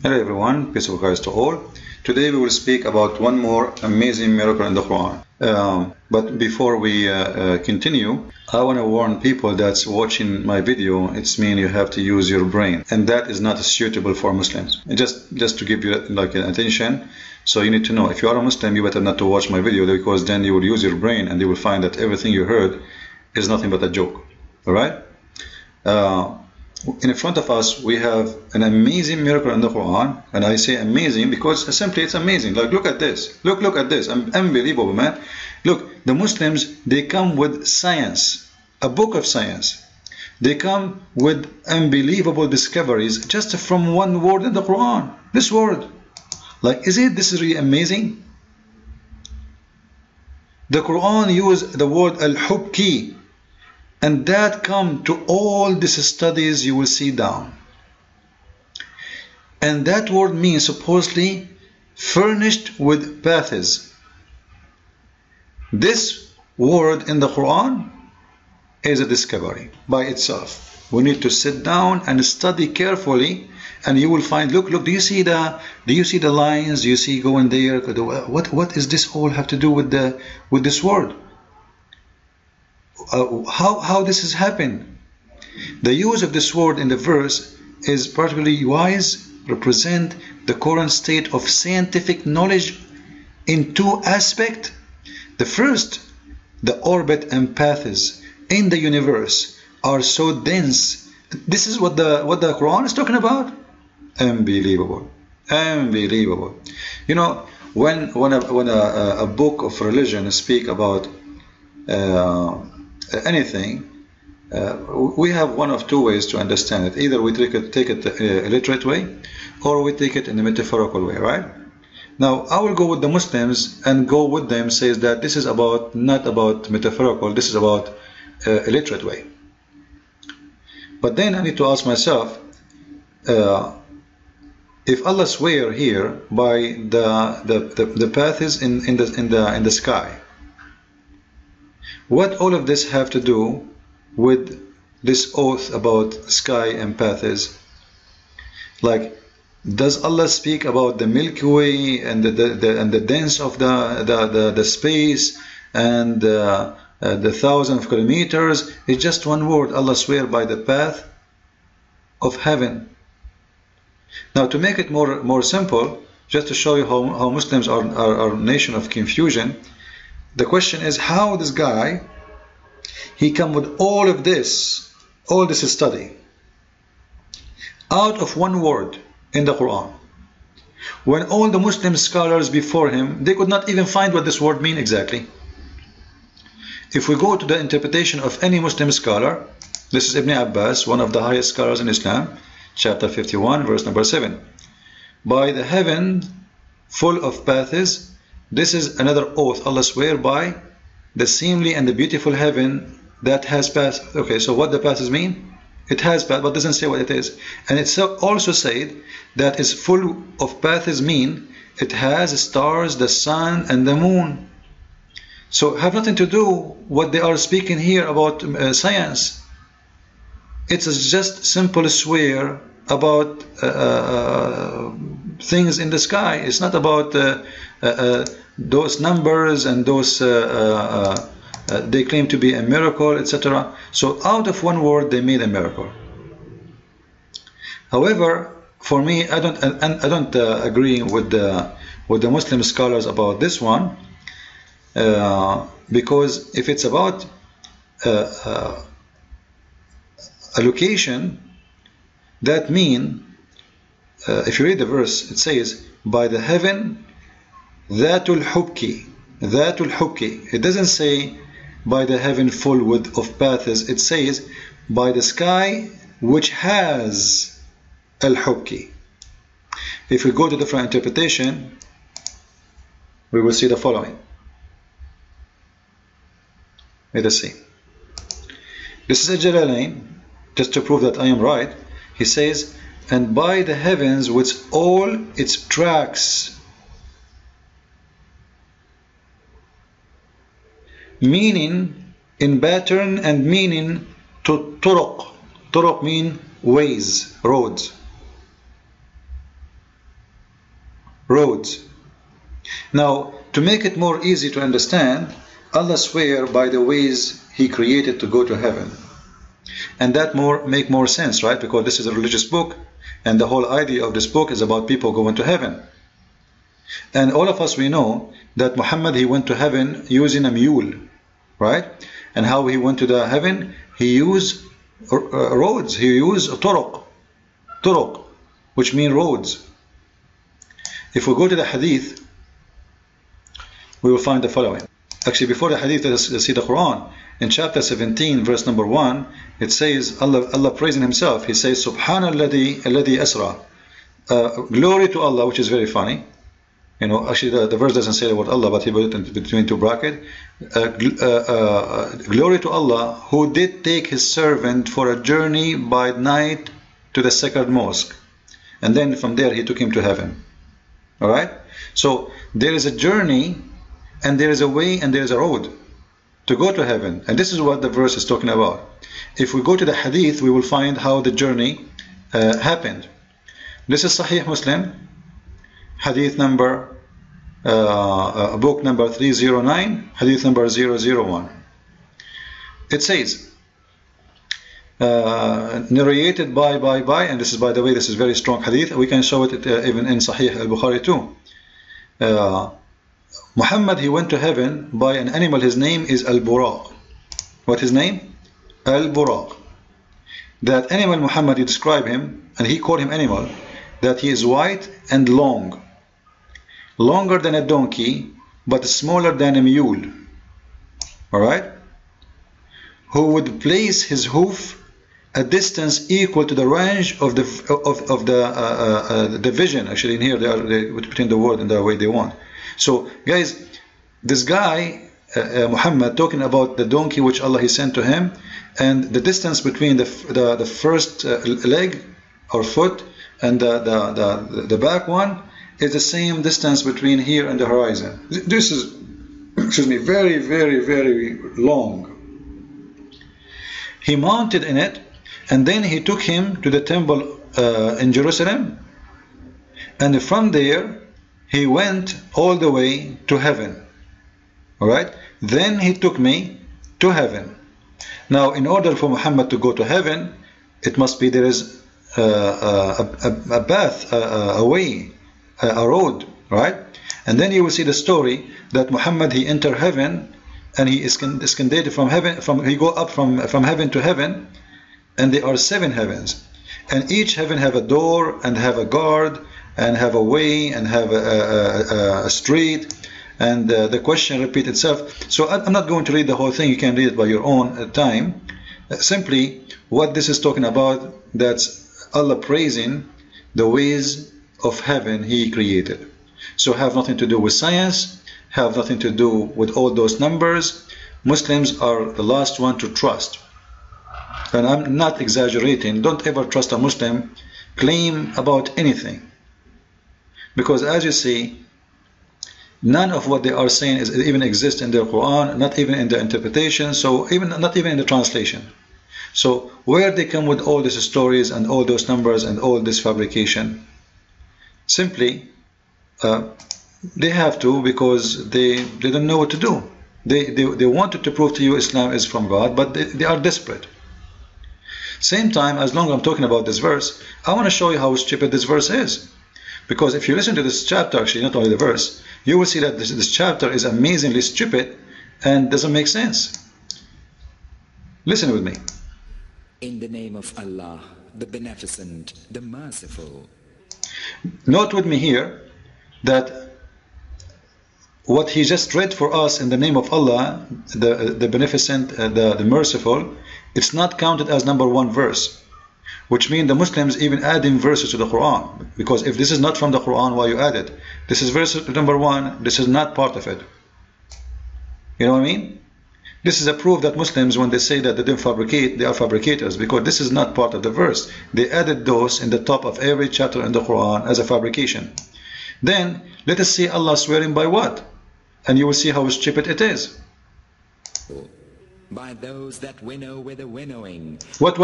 Hello everyone, peace of Christ to all. Today we will speak about one more amazing miracle in the Quran. But before we continue, I want to warn people that's watching my video, it's mean you have to use your brain, and that is not suitable for Muslims. Just to give you like an attention, so you need to know if you are a Muslim, you better not to watch my video, because then you will use your brain and you will find that everything you heard is nothing but a joke. All right? In front of us we have an amazing miracle in the Quran, and I say amazing because simply it's amazing. Like, look at this, look at this, unbelievable, man. Look, the Muslims, they come with science, a book of science. They come with unbelievable discoveries just from one word in the Quran. This word, like, this is really amazing. The Quran used the word al-hubki, and that come to all these studies you will see down. And that word means supposedly furnished with paths. This word in the Quran is a discovery by itself. We need to sit down and study carefully, and you will find, look, do you see the lines? Do you see going there? What is this all have to do with this word? How this has happened? The use of this word in the verse is particularly wise, represent the current state of scientific knowledge in two aspects. The first, the orbit and paths in the universe are so dense. This is what the Quran is talking about. Unbelievable, unbelievable. You know, when a book of religion speak about anything, we have one of two ways to understand it. Either we take it a literate way, or we take it in a metaphorical way, right? Now, I will go with the Muslims and go with them, says that this is not about metaphorical, this is about a literate way. But then I need to ask myself, if Allah swear here by the paths in the sky, what all of this have to do with this oath about sky and paths? Like, does Allah speak about the Milky Way and the density of the space and the 1,000 kilometers? It's just one word. Allah swear by the path of heaven. Now, to make it more simple, just to show you how Muslims are a nation of confusion, the question is how this guy, he come with all this study out of one word in the Quran, when all the Muslim scholars before him, they could not even find what this word mean exactly. If we go to the interpretation of any Muslim scholar, this is Ibn Abbas, one of the highest scholars in Islam, chapter 51, verse number 7. By the heaven full of paths, this is another oath Allah swear by the seemly and the beautiful heaven that has paths. Okay, so what the paths mean? It has paths, but doesn't say what it is. And it's also said that is full of paths mean it has stars, the sun, and the moon. So have nothing to do what they are speaking here about science. It's just simple swear about things in the sky. It's not about those numbers and those they claim to be a miracle, etc. So out of one word they made a miracle. However, for me, I don't agree with the Muslim scholars about this one, because if it's about a location, that mean if you read the verse, it says by the heaven Dhatul Hubki. Dhatul Hubki. It doesn't say by the heaven full of paths. It says by the sky which has Al-Hubki. If we go to different interpretation, we will see the following. Let us see. This is a Jalalain, just to prove that I am right. He says, and by the heavens with all its tracks, meaning in pattern and meaning to turuq. Turuq mean ways, roads. roads. Now, to make it more easy to understand, Allah swear by the ways He created to go to heaven. And that make more sense, right? Because this is a religious book, and the whole idea of this book is about people going to heaven. And all of us, we know that Muhammad, he went to heaven using a mule, right? And how he went to the heaven, he used roads, he used turuq, which mean roads. If we go to the hadith, we will find the following. Actually, before the hadith, let's see the Quran. In chapter 17, verse number 1, it says, Allah praising Himself, He says, Subhanalladhi alladhi asra. Glory to Allah, which is very funny. You know, actually the verse doesn't say the word Allah, but He put it between two brackets. Glory to Allah, who did take His servant for a journey by night to the sacred mosque. And then from there He took him to heaven. Alright? So there is a journey, and there is a way, and there is a road to go to heaven. And this is what the verse is talking about. If we go to the hadith, we will find how the journey happened. This is Sahih Muslim, hadith number, book number 309, hadith number 001. It says, narrated by, and this is, by the way, this is very strong hadith. We can show it even in Sahih al-Bukhari too. Muhammad, he went to heaven by an animal. His name is Al-Buraq. What his name? Al-Buraq. That animal, Muhammad, he described him, and he called him animal, that he is white and long, longer than a donkey, but smaller than a mule. Alright? Who would place his hoof a distance equal to the range of the vision. Actually, in here they would put in the word in the way they want. So, guys, this guy, Muhammad, talking about the donkey which Allah He sent to him, and the distance between the first leg or foot and the back one is the same distance between here and the horizon. This is, excuse me, very, very, very long. He mounted in it, and then He took him to the temple in Jerusalem, and from there He went all the way to heaven. Alright? Then He took me to heaven. Now, in order for Muhammad to go to heaven, it must be there is a path, a way, a road, right? And then you will see the story that Muhammad, he entered heaven, and he is ascended from heaven, he go up from heaven to heaven, and there are 7 heavens, and each heaven have a door and have a guard and have a way and have a street, and the question repeats itself. So I'm not going to read the whole thing. You can read it by your own time. Simply, what this is talking about, that's Allah praising the ways of heaven He created. So have nothing to do with science, have nothing to do with all those numbers. Muslims are the last one to trust. And I'm not exaggerating. Don't ever trust a Muslim claim about anything. Because as you see, none of what they are saying even exists in their Quran, not even in the interpretation, so not even in the translation. So where they come with all these stories and all those numbers and all this fabrication? Simply, they have to, because they don't know what to do. They wanted to prove to you Islam is from God, but they are desperate. Same time, as long as I'm talking about this verse, I want to show you how stupid this verse is. Because if you listen to this chapter, actually not only the verse, you will see that this chapter is amazingly stupid and doesn't make sense. Listen with me. In the name of Allah, the Beneficent, the Merciful. Note with me here that what he just read for us in the name of Allah, the Beneficent, the Merciful, it's not counted as number 1 verse. Which means the Muslims even adding verses to the Quran. Because if this is not from the Quran, why you add it? This is verse number 1, this is not part of it. You know what I mean? This is a proof that Muslims, when they say that they didn't fabricate, they are fabricators, because this is not part of the verse. They added those in the top of every chapter in the Quran as a fabrication. Then, let us see Allah swearing by what? And you will see how stupid it is. By those that winnow with the winnowing. What?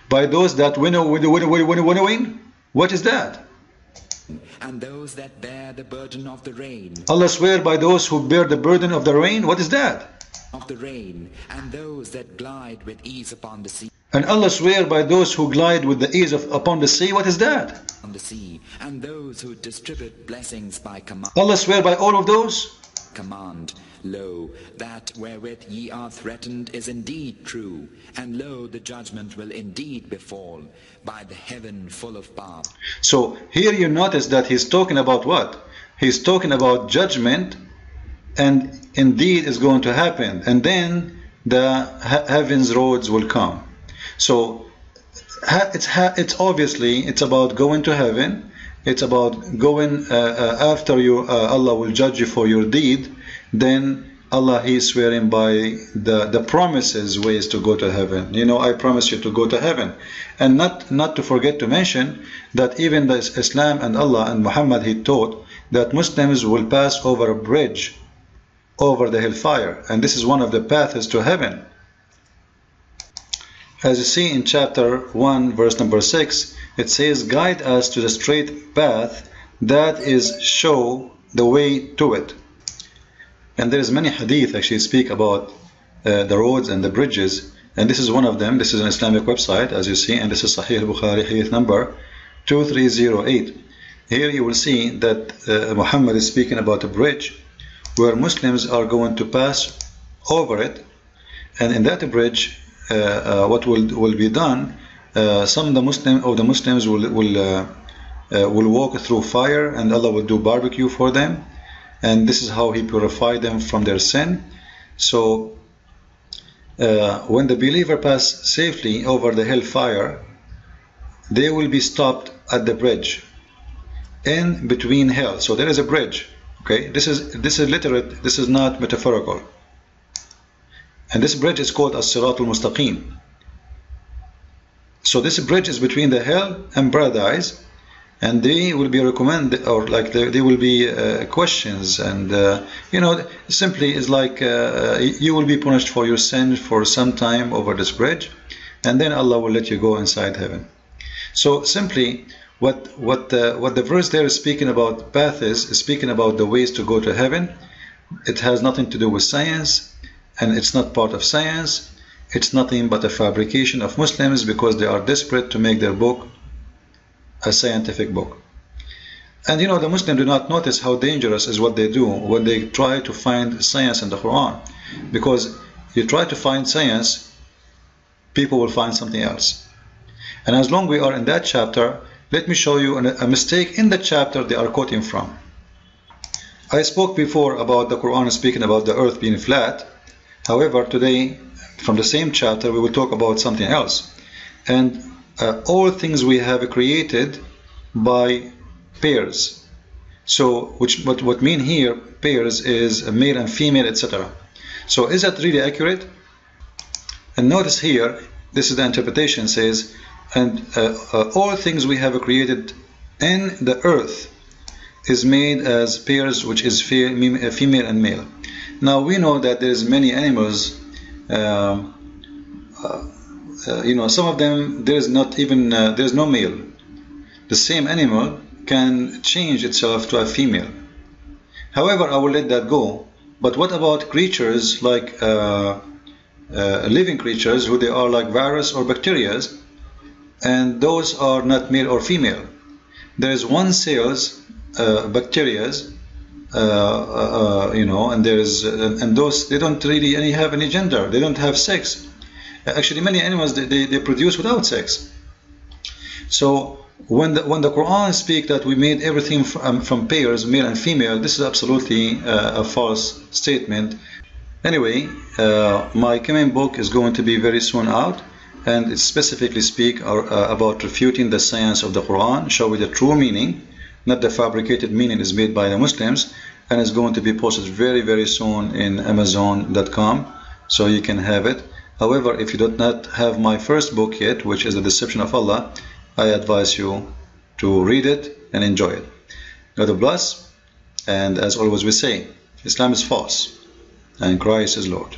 By those that winnow with the winnowing? What is that? and those that bear the burden of the rain. Allah swear by those who bear the burden of the rain. What is that? Of the rain, and those that glide with ease upon the sea. And Allah swear by those who glide with the ease upon the sea. What is that? On the sea, and those who distribute blessings by command. Allah swear by all of those. Command, lo, that wherewith ye are threatened is indeed true, and lo, the judgment will indeed befall by the heaven full of power. So here you notice that he's talking about what? He's talking about judgment, and indeed is going to happen, and then the heaven's roads will come. So it's obviously it's about going to heaven. It's about going after you. Allah will judge you for your deed. Then Allah, He is swearing by the promises ways to go to heaven. You know, I promise you to go to heaven. And not to forget to mention that even the Islam and Allah and Muhammad, He taught that Muslims will pass over a bridge over the hellfire, and this is one of the paths to heaven. As you see in chapter 1 verse number 6, it says, guide us to the straight path, that is, show the way to it. And there is many hadith actually speak about the roads and the bridges, and this is one of them. This is an Islamic website, as you see, and this is Sahih al-Bukhari, hadith number 2308. Here you will see that Muhammad is speaking about a bridge where Muslims are going to pass over it, and in that bridge what will be done, some of the Muslims will walk through fire, and Allah will do barbecue for them, and this is how He purified them from their sin. So when the believer pass safely over the hellfire, they will be stopped at the bridge in between hell. So there is a bridge. Okay, this is literate, this is not metaphorical. And this bridge is called As-Siratul Mustaqim. So this bridge is between the hell and paradise, and they will be recommended, or like there will be questions, and you know, simply is like you will be punished for your sin for some time over this bridge, and then Allah will let you go inside heaven. So simply what the verse there is speaking about path is speaking about the ways to go to heaven. It has nothing to do with science, and it's not part of science. It's nothing but a fabrication of Muslims because they are desperate to make their book a scientific book. And you know, the Muslims do not notice how dangerous is what they do when they try to find science in the Quran, because you try to find science, people will find something else. And as long as we are in that chapter, let me show you a mistake in the chapter they are quoting from. I spoke before about the Quran speaking about the earth being flat. However, today, from the same chapter, we will talk about something else. And all things we have created by pairs. So, what mean here, pairs, is a male and female, etc. So, is that really accurate? And notice here, this is the interpretation, says, and all things we have created in the earth is made as pairs, which is female and male. Now we know that there is many animals. You know, some of them there is not even there is no male. The same animal can change itself to a female. However, I will let that go. But what about creatures like living creatures, who they are like virus or bacteria, and those are not male or female? There is one cells bacteria, you know, and there is and those, they don't really have any gender. They don't have sex. Actually, many animals they produce without sex. So when the Quran speaks that we made everything from pairs, male and female, this is absolutely a false statement. Anyway, my coming book is going to be very soon out, and it specifically speak about refuting the science of the Quran, showing the true meaning, not the fabricated meaning is made by the Muslims, and it's going to be posted very, very soon in Amazon.com, so you can have it. However, if you do not have my first book yet, which is The Deception of Allah, I advise you to read it and enjoy it. God bless, and as always we say, Islam is false and Christ is Lord.